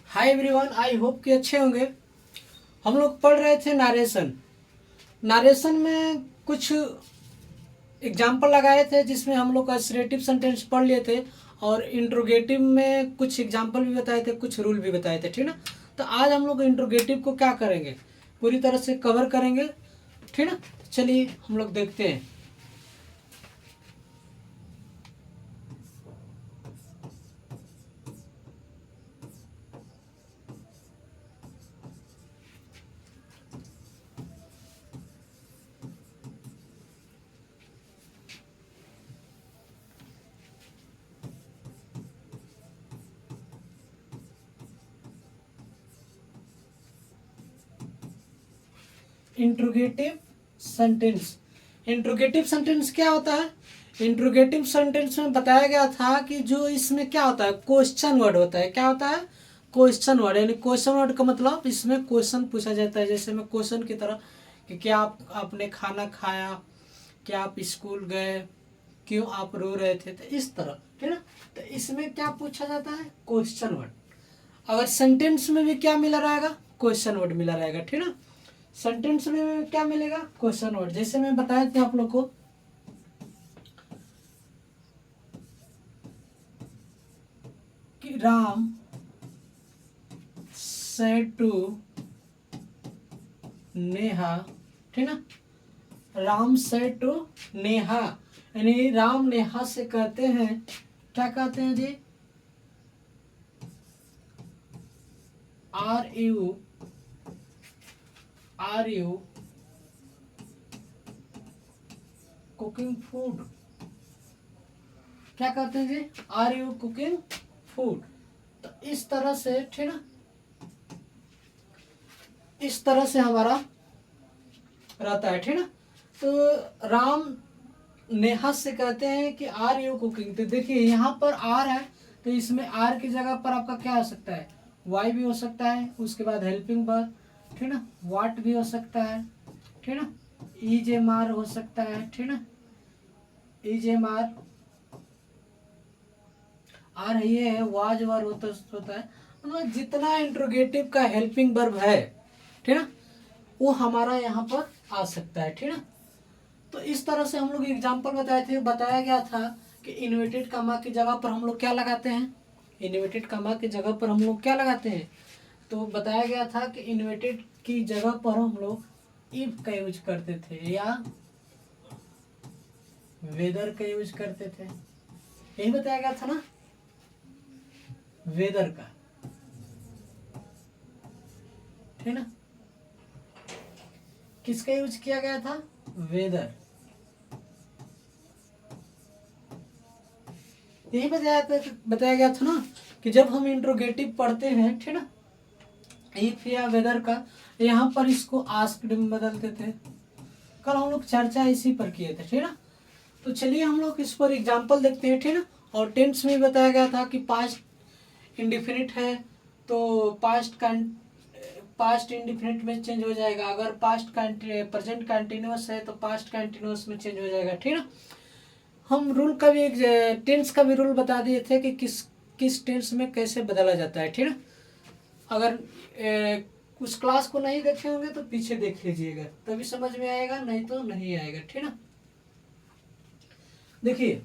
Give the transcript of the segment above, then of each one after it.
Hi everyone, I hope कि अच्छे होंगे। हम लोग पढ़ रहे थे नारेशन। नारेशन में कुछ एग्जाम्पल लगाए थे जिसमें हम लोग असर्टिव सेंटेंस पढ़ लिए थे और इंट्रोगेटिव में कुछ एग्जाम्पल भी बताए थे, कुछ रूल भी बताए थे, ठीक ना। तो आज हम लोग इंट्रोगेटिव को क्या करेंगे, पूरी तरह से कवर करेंगे, ठीक ना। चलिए हम लोग देखते हैं। Interrogative sentence. इंट्रोगेटिव सेंटेंस क्या होता है? इंट्रोगेटिव सेंटेंस में बताया गया था कि जो इसमें क्या होता है, क्वेश्चन वर्ड होता है। क्या होता है? Question word. यानी क्वेश्चन वर्ड का मतलब इसमें क्वेश्चन पूछा जाता है, जैसे में क्वेश्चन की तरह कि क्या आपने खाना खाया, क्या आप स्कूल गए, क्यों आप रो रहे थे, तो इस तरह, ठीक ना। तो इसमें क्या पूछा जाता है? Question word. अगर सेंटेंस में भी क्या मिला रहेगा? क्वेश्चन वर्ड मिला रहेगा, ठीक ना। सेंटेंस में क्या मिलेगा? Question word. जैसे मैं बताया था आप लोग को कि राम सेड टू नेहा, ठीक ना। राम सेड टू नेहा, यानी राम नेहा से कहते हैं, क्या कहते हैं जी? Are you cooking food? क्या कहते हैं जी? Are you cooking food? तो इस तरह से, ठीक ना, इस तरह से हमारा रहता है, ठीक ना। तो राम नेहा से कहते हैं कि आर यू कुकिंग। तो देखिए यहाँ पर आर है, तो इसमें आर की जगह पर आपका क्या हो सकता है? वाई भी हो सकता है, उसके बाद हेल्पिंग वर्ब, ठीक ना। वाट भी हो सकता है, ठीक ना। ईज एम आर हो सकता है, ठीक ना। ईज एम आर आर ये है, वाज वर होता है। मतलब जितना इंट्रोगेटिव का हेल्पिंग वर्ब है, ठीक ना, वो हमारा यहाँ पर आ सकता है, ठीक ना। तो इस तरह से हम लोग एग्जाम्पल बताए थे। बताया गया था कि इन्वर्टेड कॉमा की जगह पर हम लोग क्या लगाते हैं? इन्वर्टेड कॉमा की जगह पर हम लोग क्या लगाते हैं? तो बताया गया था कि इन्वर्टेड की जगह पर हम लोग इफ का यूज करते थे या वेदर का यूज करते थे। यही बताया गया था ना, वेदर का, ठीक ना। किसका यूज किया गया था? वेदर। यही बताया गया था ना कि जब हम इंट्रोगेटिव पढ़ते हैं, ठीक ना, इफ या वेदर का, यहाँ पर इसको आस्क्ड में बदलते थे। कल हम लोग चर्चा इसी पर किए थे, ठीक ना। तो चलिए हम लोग इस पर एग्जाम्पल देखते हैं, ठीक ना। और टेंस में बताया गया था कि पास्ट इंडिफिनिट है तो पास्ट इंडिफिनिट में चेंज हो जाएगा। अगर प्रेजेंट कंटिन्यूअस है तो पास्ट कंटिन्यूअस में चेंज हो जाएगा, ठीक ना। हम रूल का भी एक टेंस का भी रूल बता दिए थे कि किस किस टेंस में कैसे बदला जाता है, ठीक ना। अगर उस क्लास को नहीं देखे होंगे तो पीछे देख लीजिएगा, तभी समझ में आएगा, नहीं तो नहीं आएगा, ठीक ना। देखिए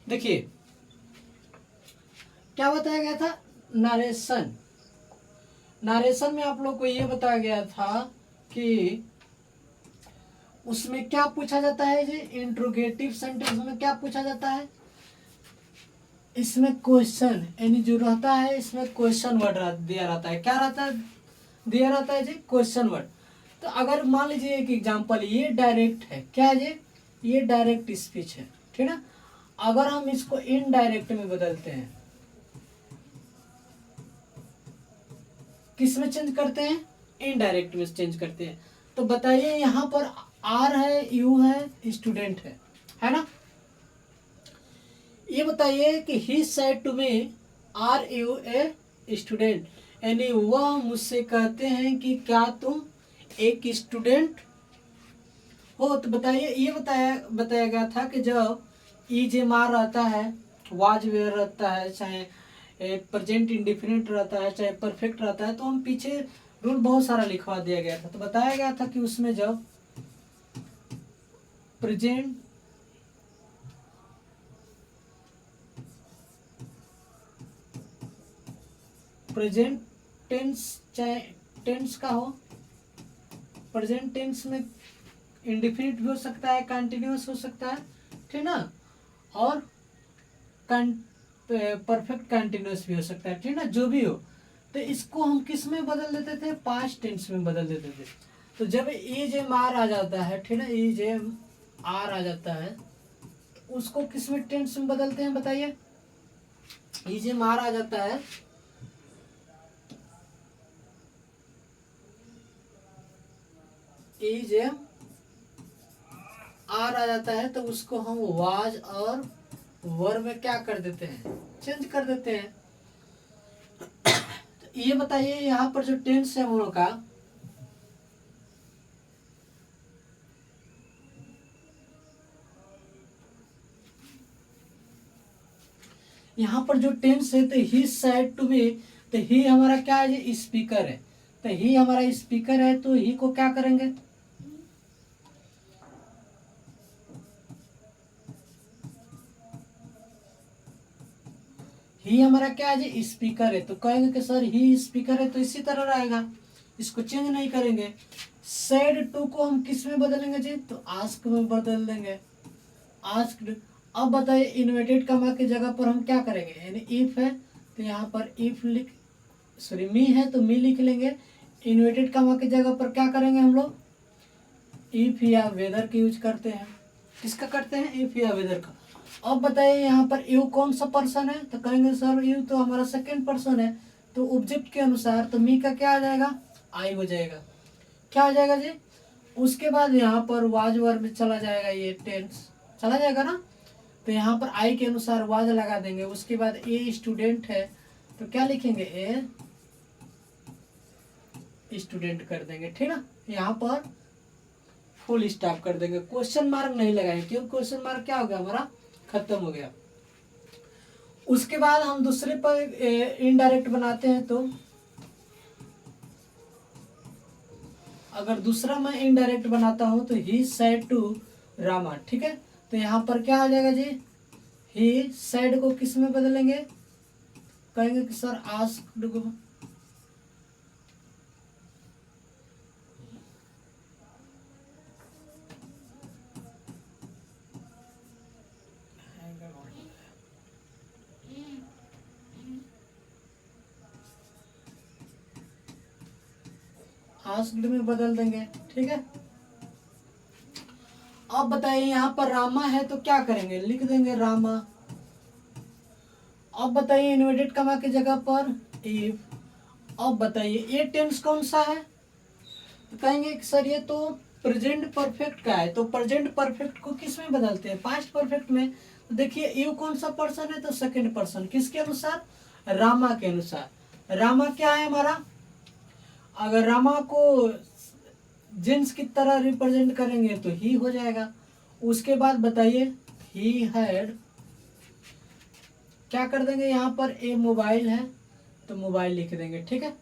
देखिए क्या बताया गया था? नरेशन। नरेशन में आप लोग को ये बताया गया था कि उसमें क्या पूछा जाता है जी? इंट्रोगेटिव सेंटेंस में क्या पूछा जाता है? इसमें क्वेश्चन, यानी जो रहता है इसमें क्वेश्चन वर्ड दिया रहता है। क्या रहता है? दिया रहता है जी क्वेश्चन वर्ड। तो अगर मान लीजिए एक एग्जांपल, ये डायरेक्ट है, क्या है ये डायरेक्ट स्पीच है, ठीक है। अगर हम इसको इनडायरेक्ट में बदलते हैं, किस में चेंज करते हैं, इनडायरेक्ट में चेंज करते हैं। तो बताइए यहाँ पर आर है, यू है, स्टूडेंट है ना। ये बताइए कि he said to me are you a student, यानी वह मुझसे कहते हैं कि क्या तुम एक स्टूडेंट हो। तो बताइए ये बताया गया था कि जब जे मार रहता है, वाज वेयर रहता है, चाहे प्रेजेंट इंडिफिनिट रहता है, चाहे परफेक्ट रहता है, तो हम पीछे रूल बहुत सारा लिखवा दिया गया था। तो बताया गया था कि उसमें जब प्रेजेंट टेंस, चाहे टेंस का हो, प्रेजेंट टेंस में इंडिफिनिट भी हो सकता है, कंटिन्यूअस हो सकता है, ठीक ना, और परफेक्ट कंटिन्यूअस भी हो सकता है, ठीक ना, जो भी हो। तो इसको हम किस में बदल देते थे, पास्ट टेंस में बदल देते थे। तो जब ई जे आर आ जाता है, ठीक ना, ई जे आर आ जाता है, तो उसको किस में टेंस में बदलते हैं बताइए। ई जे आर आ जाता है, ई जे आर आ जाता है, तो उसको हम वाज और वर में क्या कर देते हैं, चेंज कर देते हैं। तो ये बताइए यहाँ पर जो टेंस है हम लोग का, यहाँ पर जो टेंस है, तो ही सेड टू मी, तो ही हमारा क्या है, स्पीकर है। तो ही हमारा स्पीकर है, तो ही को क्या करेंगे, ही हमारा क्या है, स्पीकर है। तो कहेंगे कि सर ही स्पीकर है, तो इसी तरह रहेगा, इसको चेंज नहीं करेंगे। सेड टू को हम किस में बदलेंगे जी, तो आस्क में बदल देंगे, आस्क्ड। अब बताइए इन्वर्टेड कॉमा की जगह पर हम क्या करेंगे, यानी इफ है तो यहाँ पर इफ मी है तो मी लिख लेंगे। इन्वर्टेड कॉमा की जगह पर क्या करेंगे हम लोग, इफ या वेदर का यूज करते हैं। किसका करते हैं, इफ या वेदर का। अब बताइए यहाँ पर यू कौन सा पर्सन है, तो कहेंगे सर यू तो हमारा सेकंड पर्सन है, तो ऑब्जेक्ट के अनुसार तो मी का क्या आ जाएगा, आई हो जाएगा। क्या हो जाएगा जी, उसके बाद यहाँ पर वाज वर में चला जाएगा, ये टेंस चला जाएगा ना, तो यहाँ पर आई के अनुसार वाज लगा देंगे। उसके बाद ए स्टूडेंट है, तो क्या लिखेंगे, ए स्टूडेंट कर देंगे, ठीक ना। यहाँ पर फुल स्टॉप कर देंगे, क्वेश्चन मार्क नहीं लगाएंगे, क्योंकि क्वेश्चन मार्क क्या हो गया, हमारा खत्म हो गया। उसके बाद हम दूसरे पर इनडायरेक्ट बनाते हैं। तो अगर दूसरा मैं इनडायरेक्ट बनाता हूं, तो ही सेड टू रामा, ठीक है। तो यहाँ पर क्या आ जाएगा जी, ही सेड को किस में बदलेंगे, कहेंगे कि सर आस्क्ड को, आस्क्ड में बदल देंगे, ठीक है। अब बताइए यहाँ पर रामा है, तो क्या करेंगे, लिख देंगे रामा। अब बताइए इन्वर्टेड कॉमा की जगह पर इफ। अब बताइए ये टेंस कौन सा है, तो कहेंगे कि सर ये तो प्रेजेंट परफेक्ट का है, तो प्रेजेंट परफेक्ट को किस में बदलते हैं, पास्ट परफेक्ट में। तो देखिए यू कौन सा पर्सन है, तो सेकंड पर्सन, किसके अनुसार, रामा के अनुसार। रामा क्या है हमारा, अगर रामा को जेंट्स की तरह रिप्रेजेंट करेंगे तो ही हो जाएगा। उसके बाद बताइए ही हैड, क्या कर देंगे, यहाँ पर ए मोबाइल है तो मोबाइल लिख देंगे, ठीक है,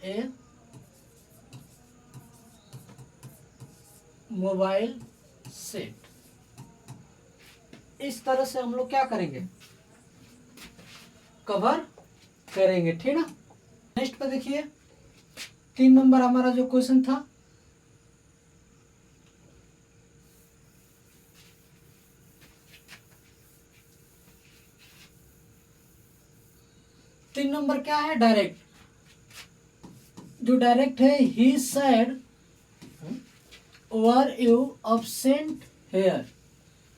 ए मोबाइल सेट। इस तरह से हम लोग क्या करेंगे, कवर करेंगे, ठीक ना। नेक्स्ट पे देखिए 3 नंबर हमारा जो क्वेश्चन था, तीन नंबर क्या है, डायरेक्ट। जो डायरेक्ट है, he said were you absent here,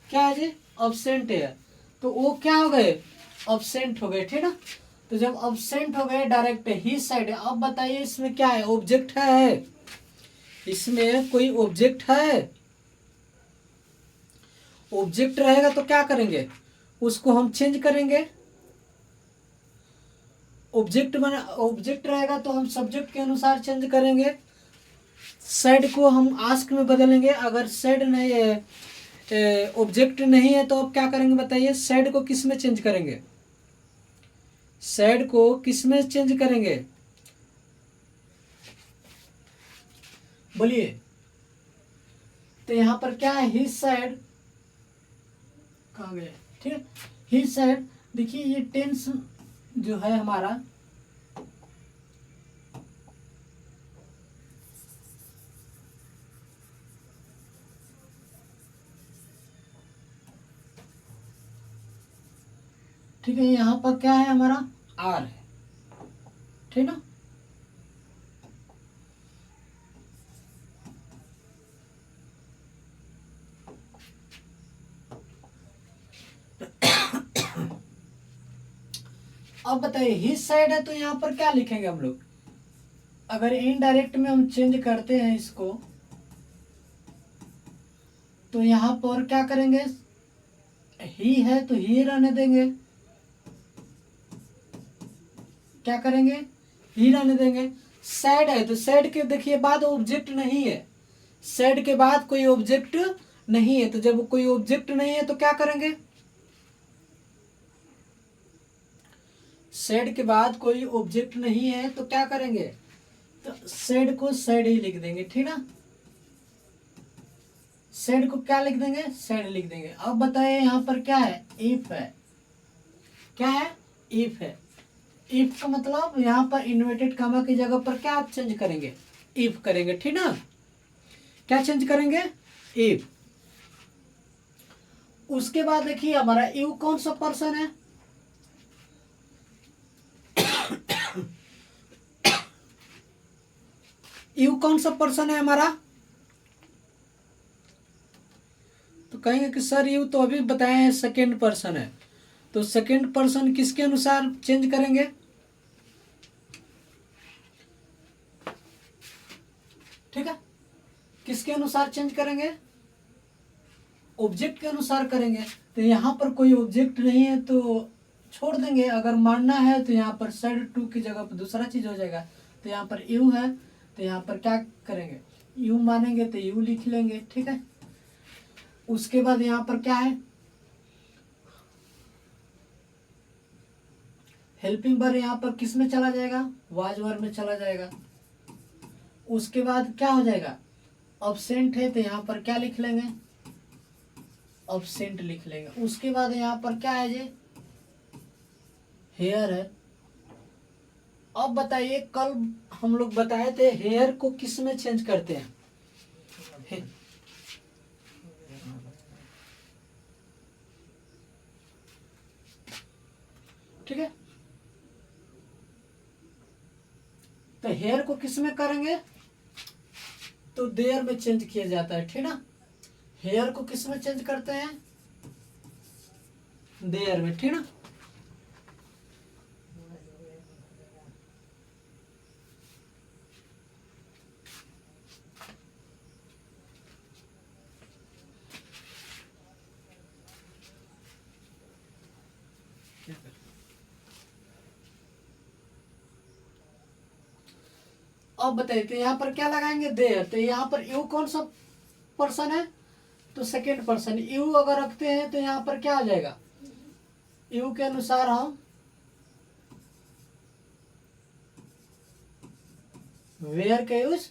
क्या है जी, अब्सेंट हेयर। तो वो क्या हो गए, अब्सेंट हो गए, ठीक ना। तो तो जब अब्सेंट हो गए डायरेक्ट ही साइड है। अब बताइए इसमें क्या है, ऑब्जेक्ट है, इसमें कोई ऑब्जेक्ट है? ऑब्जेक्ट रहेगा तो क्या करेंगे, उसको हम चेंज करेंगे। ऑब्जेक्ट रहेगा तो हम सब्जेक्ट के अनुसार चेंज करेंगे। सेड को हम आस्क में बदलेंगे। अगर सेड नहीं है, ऑब्जेक्ट नहीं है, तो अब क्या करेंगे बताइए, सेड को किस में चेंज करेंगे, सेड को किस में चेंज करेंगे, बोलिए। तो यहाँ पर क्या है, ही सेड, कहाँ गए, ठीक है, ही सेड। देखिए ये टेंस जो है हमारा, ठीक है, यहाँ पर क्या है हमारा, आर है, ठीक ना। अब बताइए ही साइड है तो यहाँ पर क्या लिखेंगे हम लोग, अगर इनडायरेक्ट में हम चेंज करते हैं इसको, तो यहाँ पर क्या करेंगे, ही है तो ही रहने देंगे, क्या करेंगे, ही रहने देंगे। सैड है तो सैड के देखिए बाद ऑब्जेक्ट नहीं है, सैड के बाद कोई ऑब्जेक्ट नहीं है, तो जब कोई ऑब्जेक्ट नहीं है तो क्या करेंगे, सैड के बाद कोई ऑब्जेक्ट नहीं है तो क्या करेंगे, तो सैड को सैड ही लिख देंगे, ठीक ना। सैड को क्या लिख देंगे, सैड लिख देंगे। अब बताइए यहाँ पर क्या है, इफ है, क्या है, इफ है। इफ का मतलब यहाँ पर इन्वर्टेड कॉमा की जगह पर क्या चेंज करेंगे, इफ करेंगे, ठीक ना। क्या चेंज करेंगे, इफ। उसके बाद देखिए हमारा यू कौन सा पर्सन है, यू कौन सा पर्सन है हमारा, तो कहेंगे कि सर यू तो अभी बताए हैं सेकेंड पर्सन है, तो सेकेंड पर्सन किसके अनुसार चेंज करेंगे, ठीक है, किसके अनुसार चेंज करेंगे, ऑब्जेक्ट के अनुसार करेंगे। तो यहाँ पर कोई ऑब्जेक्ट नहीं है तो छोड़ देंगे, अगर मानना है तो यहाँ पर साइड टू की जगह पर दूसरा चीज हो जाएगा। तो यहाँ पर यू है तो यहाँ पर क्या करेंगे, यू मानेंगे तो यू लिख लेंगे, ठीक है। उसके बाद यहाँ पर क्या है, हेल्पिंग वर्ब यहाँ पर किस में चला जाएगा, वाज वर्ब में चला जाएगा। उसके बाद क्या हो जाएगा, अब्सेंट है तो यहाँ पर क्या लिख लेंगे, अब्सेंट लिख लेंगे। उसके बाद यहाँ पर क्या है जी, हेयर है। अब बताइए कल हम लोग बताए थे हेयर को किस में चेंज करते हैं, ठीक है। तो हेयर को किस में करेंगे, तो देयर में चेंज किया जाता है, ठीक ना। हेयर को किस में चेंज करते हैं, देयर में, ठीक ना। अब बताइए तो यहाँ पर क्या लगाएंगे, देयर। तो यहाँ पर यू कौन सा पर्सन है, तो सेकेंड पर्सन। यू अगर रखते हैं तो यहाँ पर क्या आ जाएगा, यू के अनुसार हम वेयर का यूज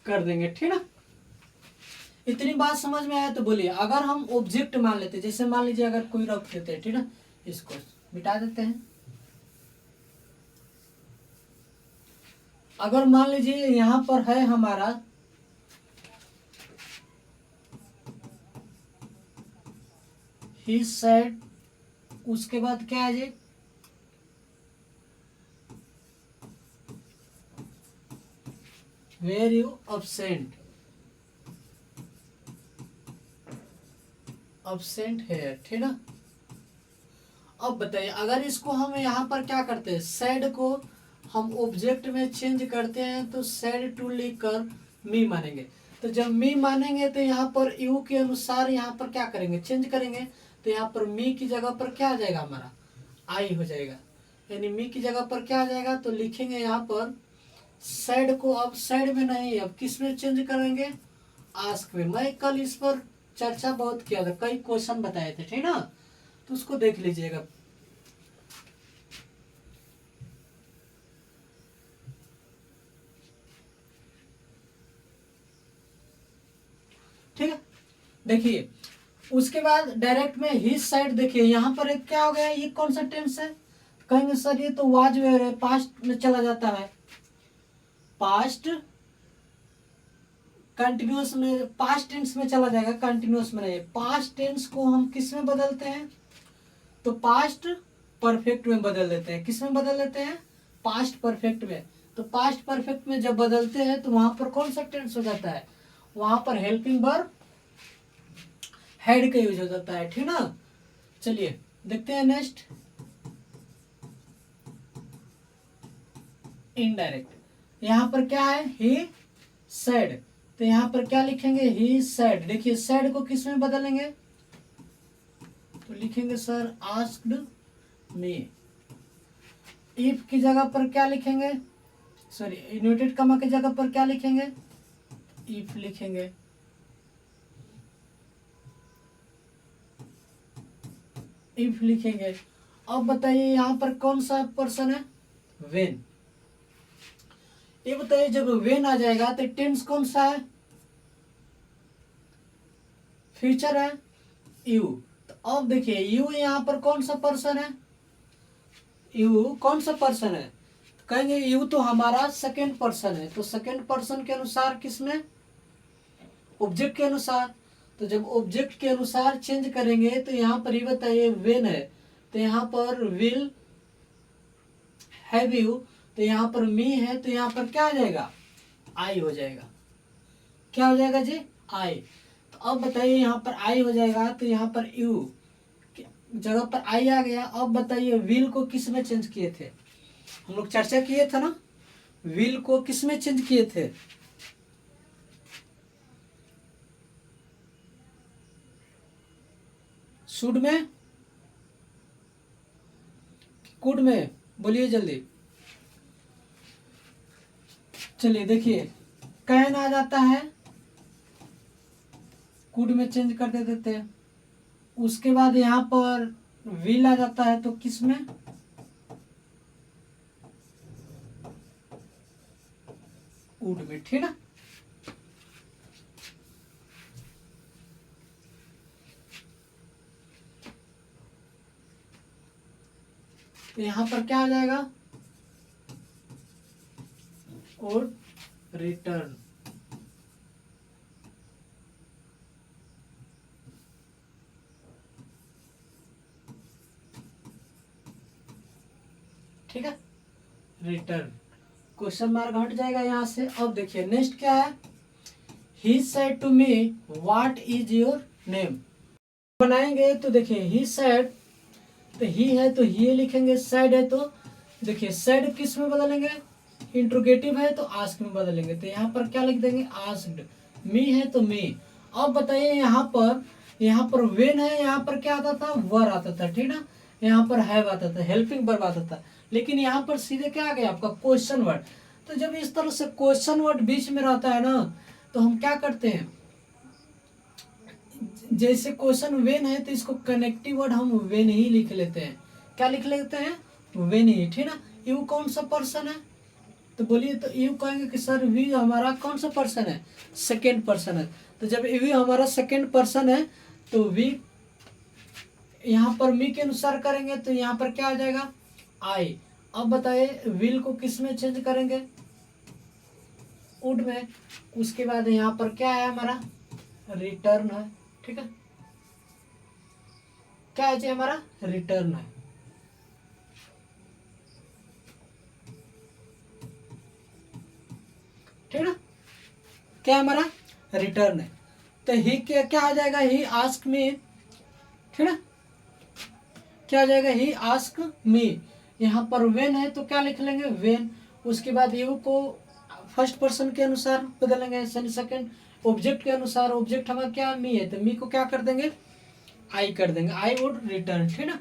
कर देंगे, ठीक ना। इतनी बात समझ में आया तो बोलिए। अगर हम ऑब्जेक्ट मान लेते, जैसे मान लीजिए अगर कोई रख देते हैं, ठीक ना, इसको मिटा देते हैं। अगर मान लीजिए यहाँ पर है हमारा ही सेड, उसके बाद क्या है जी, वेर यू अब्सेंट, अब्सेंट है, ठीक ना। अब बताइए, अगर इसको हम यहाँ पर क्या करते हैं, सैड को हम ऑब्जेक्ट में चेंज करते हैं तो सैड टू लिखकर मी मानेंगे। तो जब मी मानेंगे तो यहाँ पर यू के अनुसार यहाँ पर क्या करेंगे, चेंज करेंगे। तो यहाँ पर मी की जगह पर क्या आ जाएगा, हमारा आई हो जाएगा। यानी मी की जगह पर क्या आ जाएगा, तो लिखेंगे यहाँ पर सैड को, अब सैड में नहीं, अब किस में चेंज करेंगे, आस्क में। मैं कल इस पर चर्चा बहुत किया था, कई क्वेश्चन बताए थे, ठीक ना, तो उसको देख लीजिएगा। ठीक है, देखिए उसके बाद डायरेक्ट में हिज साइड, देखिए यहाँ पर एक क्या हो गया, ये कौन सा टेंस है, कहेंगे सर ये तो वाज है, पास्ट में चला जाता है। पास्ट कंटिन्यूअस में, पास्ट टेंस में चला जाएगा, कंटिन्यूअस में नहीं। पास्ट टेंस को हम किस में बदलते हैं, तो पास्ट परफेक्ट में बदल देते हैं। किस में बदल देते हैं, पास्ट परफेक्ट में। तो पास्ट परफेक्ट में जब बदलते हैं तो वहां पर कौन सा टेंस हो जाता है, वहां पर हेल्पिंग वर्ब हैड का यूज हो जाता है, ठीक ना। चलिए देखते हैं नेक्स्ट, इनडायरेक्ट। यहाँ पर क्या है, ही सेड, तो यहाँ पर क्या लिखेंगे, ही सेड। देखिए सेड को किस में बदलेंगे, तो लिखेंगे सर आस्क्ड मी। इफ की जगह पर क्या लिखेंगे, सॉरी इन्वर्टेड कॉमा की जगह पर क्या लिखेंगे, इफ लिखेंगे। इफ लिखेंगे। अब बताइए यहाँ पर कौन सा पर्सन है, वेन। ये बताइए जब वेन आ जाएगा तो टेंस कौन सा है, फ्यूचर है, यू। तो अब देखिए यू यहाँ पर कौन सा पर्सन है, यू कौन सा पर्सन है, तो कहेंगे यू तो हमारा सेकेंड पर्सन है। तो सेकेंड पर्सन के अनुसार किसमें, ऑब्जेक्ट के अनुसार। तो जब ऑब्जेक्ट के अनुसार चेंज करेंगे तो यहाँ पर ये बताइए वेन है, तो यहाँ पर विल हैव यू, तो यहाँ पर मी है, तो यहाँ पर क्या हो जाएगा, आई हो जाएगा। क्या हो जाएगा जी, आई। तो अब बताइए यहाँ पर आई हो जाएगा, तो यहाँ पर यू जगह पर आई आ गया। अब बताइए विल को किस में चेंज किए थे, हम लोग चर्चा किए थे ना, विल को किस में चेंज किए थे, शुड में, कुड में, बोलिए जल्दी। चलिए देखिए कैन आ जाता है, कुड में चेंज कर देते थे। उसके बाद यहाँ पर विल आ जाता है, तो किस में, वुड में, ठीक ना। तो यहाँ पर क्या आ जाएगा, और रिटर्न। ठीक है, रिटर्न, क्वेश्चन मार्क हट जाएगा यहाँ से। अब देखिए नेक्स्ट क्या है, he said to me what is your name. बनाएंगे तो देखिए ही सेड, तो ही है तो ही लिखेंगे, सेड है तो देखिए सेड किस में बदलेंगे, इंट्रोगेटिव है तो आस्क में बदलेंगे। तो यहाँ पर क्या लिख देंगे, आस्क्ड। मी है तो मी। अब बताइए यहाँ पर वेन है, यहाँ पर क्या आता था, वर आता था, ठीक ना। यहाँ पर हैव आता था, हेल्पिंग वर्ब आता था। लेकिन यहाँ पर सीधे क्या आ गया आपका, क्वेश्चन वर्ड। तो जब इस तरह से क्वेश्चन वर्ड बीच में रहता है ना, तो हम क्या करते हैं, जैसे क्वेश्चन वेन है तो इसको कनेक्टिव वर्ड हम वेन ही लिख लेते हैं। क्या लिख लेते हैं, वेन ही, ठीक ना। यू कौन सा पर्सन है, तो बोलिए, तो यू कहेंगे कि सर वी हमारा कौन सा पर्सन है, सेकेंड पर्सन है। तो जब वी हमारा सेकेंड पर्सन है तो वी यहाँ पर मी के अनुसार करेंगे, तो यहाँ पर क्या आ जाएगा, आई। अब बताइए विल को किस में चेंज करेंगे, वुड में। उसके बाद यहाँ पर क्या है हमारा, रिटर्न है, ठीक है। क्या है जी, हमारा रिटर्न है। ठीक ना, क्या हमारा रिटर्न है। तो ही क्या आ जाएगा, ही आस्क मी, ठीक ना। क्या आ जाएगा, ही आस्क मी। यहाँ पर वेन है तो क्या लिख लेंगे, वेन। उसके बाद यू को फर्स्ट पर्सन के अनुसार बदलेंगे, सेकंड ऑब्जेक्ट के अनुसार। ऑब्जेक्ट हमारा क्या, मी है, तो मी को क्या कर देंगे, आई कर देंगे, आई वुड रिटर्न, ठीक ना।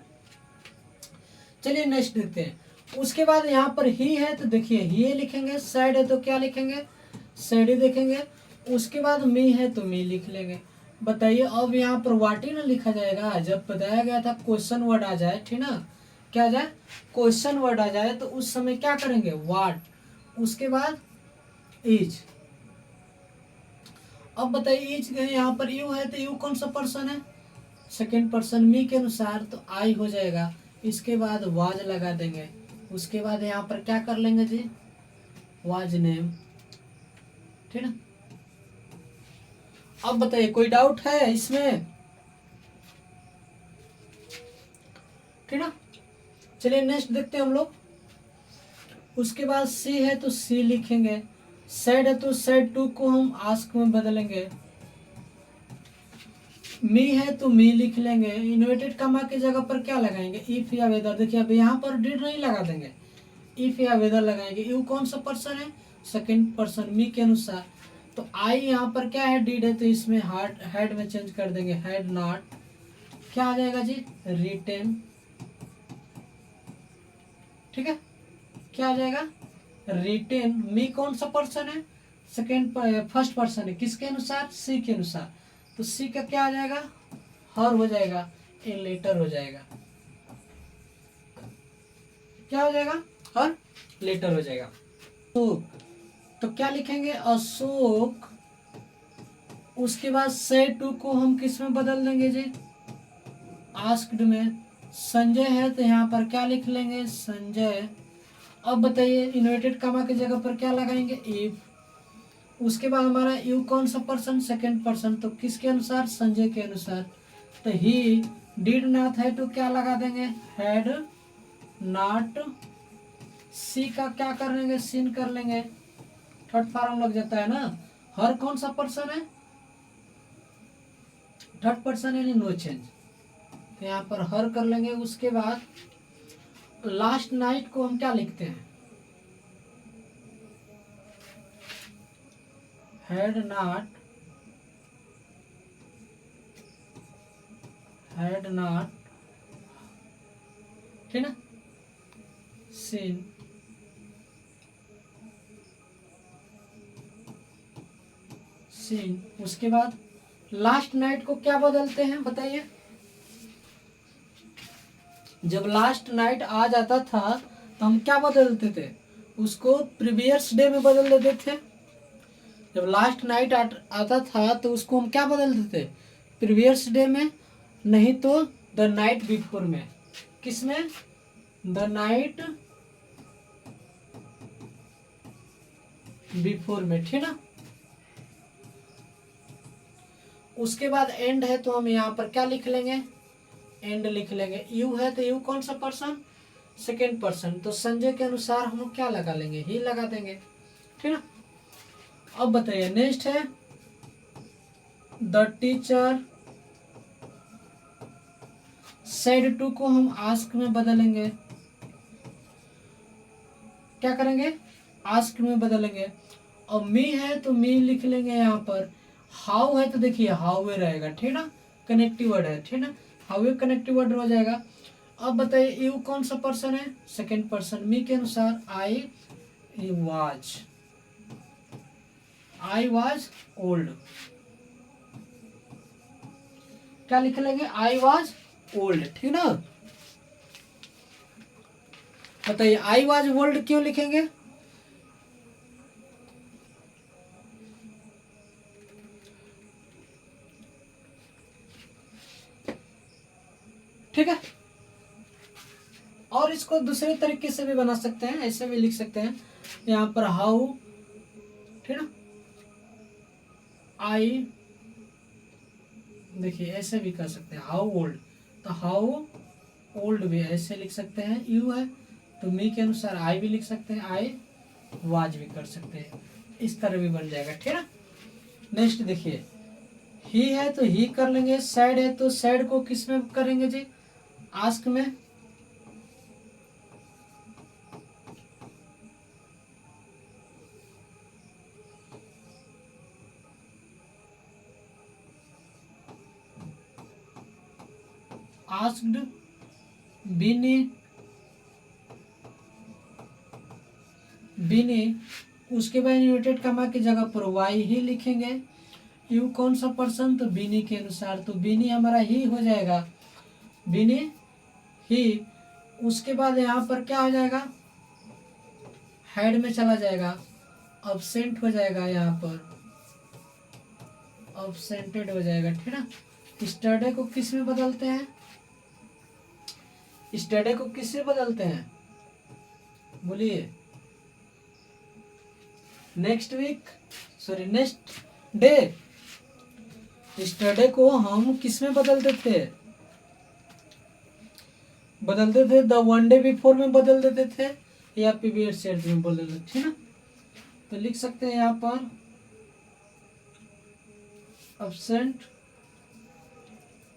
चलिए नेक्स्ट देखते हैं। उसके बाद यहाँ पर ही है तो देखिए ही लिखेंगे, सैड है तो क्या लिखेंगे, सैड ही देखेंगे। उसके बाद मी है तो मी लिख लेंगे। बताइए अब यहाँ पर वाट ही ना लिखा जाएगा, जब बताया गया था क्वेश्चन वर्ड आ जाए, ठीक ना, क्या आ जाए, क्वेश्चन वर्ड आ जाए, तो उस समय क्या करेंगे, वाट, उसके बाद इज। अब बताइए इज यहाँ पर यू है तो यू कौन सा पर्सन है, सेकेंड पर्सन, मी के अनुसार तो आई हो जाएगा। इसके बाद वाज लगा देंगे। उसके बाद यहाँ पर क्या कर लेंगे जी, वाज नेम, ठीक ना। अब बताइए कोई डाउट है इसमें, ठीक ना। चलिए नेक्स्ट देखते हैं हम लोग। उसके बाद सी है तो सी लिखेंगे, सेड है तो सेड टू को हम आस्क में बदलेंगे, मी है तो मी लिख लेंगे। इन्वर्टेड कॉमा की जगह पर क्या लगाएंगे, इफ या वेदर। देखिए अब यहाँ पर डिड नहीं लगा देंगे, इफ या वेदर लगाएंगे। यू कौन सा पर्सन है, सेकंड पर्सन, मी के अनुसार। तो आई यहाँ पर क्या है, डिड है तो इसमें हार्ड हैड में चेंज कर देंगे, हैड नॉट, क्या आ जाएगा जी, रिटेन, ठीक है, क्या आ जाएगा, रिटेन। मी कौन सा पर्सन है, सेकेंड फर्स्ट पर्सन है, किसके अनुसार, सी के अनुसार। तो सी का क्या आ जाएगा, हर हो जाएगा, ए लेटर हो जाएगा, क्या हो जाएगा, हर लेटर हो जाएगा। तो क्या लिखेंगे, अशोक। उसके बाद से टू को हम किस में बदल देंगे जी, आस्क्ड में। संजय है तो यहाँ पर क्या लिख लेंगे, संजय। अब बताइए इन्वर्टेड कॉमा की जगह पर क्या लगाएंगे, इफ। उसके बाद हमारा यू कौन सा पर्सन, सेकंड पर्सन, तो किसके अनुसार, संजय के अनुसार। तो ही डिड नॉट है तो क्या लगा देंगे, हैड नॉट। सी का क्या कर लेंगे, सीन कर लेंगे, थर्ड फॉर्म लग जाता है ना। हर कौन सा पर्सन है, थर्ड पर्सन यानी नो चेंज, तो यहाँ पर हर कर लेंगे। उसके बाद लास्ट नाइट को हम क्या लिखते हैं, हैड नॉट, हैड नॉट, ठीक ना, सीन। सीन। उसके बाद लास्ट नाइट को क्या बदलते हैं बताइए, जब लास्ट नाइट आ जाता था तो हम क्या बदलते थे, उसको प्रीवियस डे में बदल देते थे। जब लास्ट नाइट आता था तो उसको हम क्या बदलते थे, प्रीवियस डे में, नहीं तो द नाइट बिफोर में। किस में, द नाइट बिफोर में, ठीक ना। उसके बाद एंड है तो हम यहाँ पर क्या लिख लेंगे, एंड लिख लेंगे। यू है तो यू कौन सा पर्सन, सेकेंड पर्सन, तो संजय के अनुसार हम क्या लगा लेंगे, ही लगा देंगे, ठीक ना। अब बताइए नेक्स्ट है द टीचर सेड टू को हम आस्क में बदलेंगे, क्या करेंगे, आस्क में बदलेंगे। और मी है तो मी लिख लेंगे यहाँ पर। हाउ है तो देखिए हाउ वे रहेगा, ठीक ना, कनेक्टिव वर्ड है, ठीक ना, हाउ वे कनेक्टिव वर्ड हो जाएगा। अब बताइए यू कौन सा पर्सन है, सेकेंड पर्सन, मी के अनुसार I was, I was old, क्या लिख लेंगे, आई वाज ओल्ड, ठीक ना। बताइए आई वाज ओल्ड क्यों लिखेंगे, ठीक है। और इसको दूसरे तरीके से भी बना सकते हैं, ऐसे भी लिख सकते हैं यहाँ पर हाउ, ठीक ना, आई, देखिए ऐसे भी कर सकते हैं हाउ ओल्ड, तो हाउ ओल्ड भी ऐसे लिख सकते हैं। यू है तो मी के अनुसार आई भी लिख सकते हैं, आई वाज भी कर सकते हैं, इस तरह भी बन जाएगा, ठीक है। नेक्स्ट देखिए ही है तो ही कर लेंगे, सैड है तो सैड को किस में करेंगे जी, आस्क में आस्क्ड बीनी उसके बाद इन्वर्टेड कॉमा की जगह पर वाई ही लिखेंगे। यू कौन सा पर्सन, तो बीनी के अनुसार, तो बीनी हमारा ही हो जाएगा, बीनी ही। उसके बाद यहाँ पर क्या हो जाएगा, हेड में चला जाएगा, अब्सेंट हो जाएगा, यहाँ पर अब्सेंटेड हो जाएगा, ठीक है ना। स्टडे को किस में बदलते हैं, स्टडे को किससे बदलते हैं, बोलिए। Next week, sorry next day. स्टडे को हम किस में बदलते थे, द वन डे बिफोर में बदल देते थे, या पीरियड सेट में बदल देते, ठीक ना। तो लिख सकते हैं यहाँ पर absent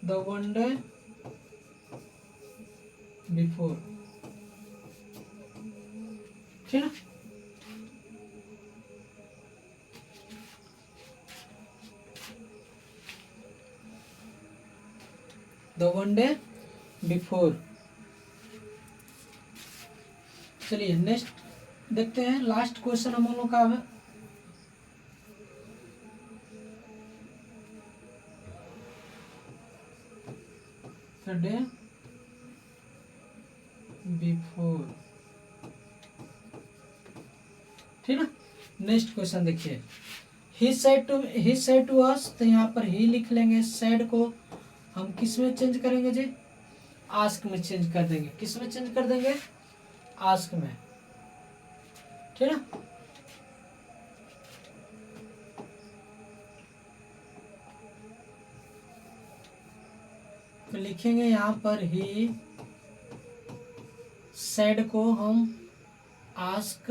the one day before, ठीक है। the one day before। चलिए नेक्स्ट देखते हैं, लास्ट क्वेश्चन हम लोग का है। डे बिफोर, ठीक ना। नेक्स्ट क्वेश्चन देखिए, ही सेड टू अस, तो यहाँ पर ही लिख लेंगे। सेड को हम किस में चेंज करेंगे जी, आस्क में चेंज कर देंगे। किस में चेंज कर देंगे, आस्क में, ठीक ना। तो लिखेंगे यहाँ पर ही सेड को हम आस्क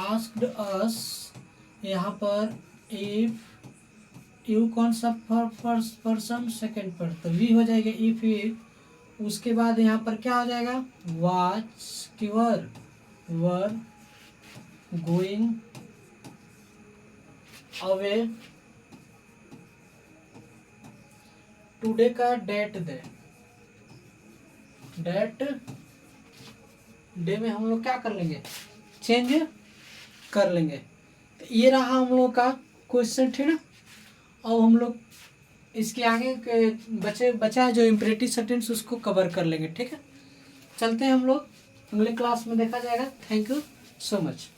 आस्क्ड अस, यहाँ पर इफ यू कौन सा फर्स्ट पर्सन सेकंड पर, तो वी हो जाएगा इफ यू। उसके बाद यहाँ पर क्या हो जाएगा, watch were going away, today का डेट दे, डेट डे में हम लोग क्या कर लेंगे, चेंज कर लेंगे। तो ये रहा हम लोग का क्वेश्चन, ठीक है। अब हम लोग इसके आगे के बचा है जो इम्परेटिव सेंटेंस, उसको कवर कर लेंगे, ठीक है। चलते हैं हम लोग, अगले क्लास में देखा जाएगा। Thank you so much.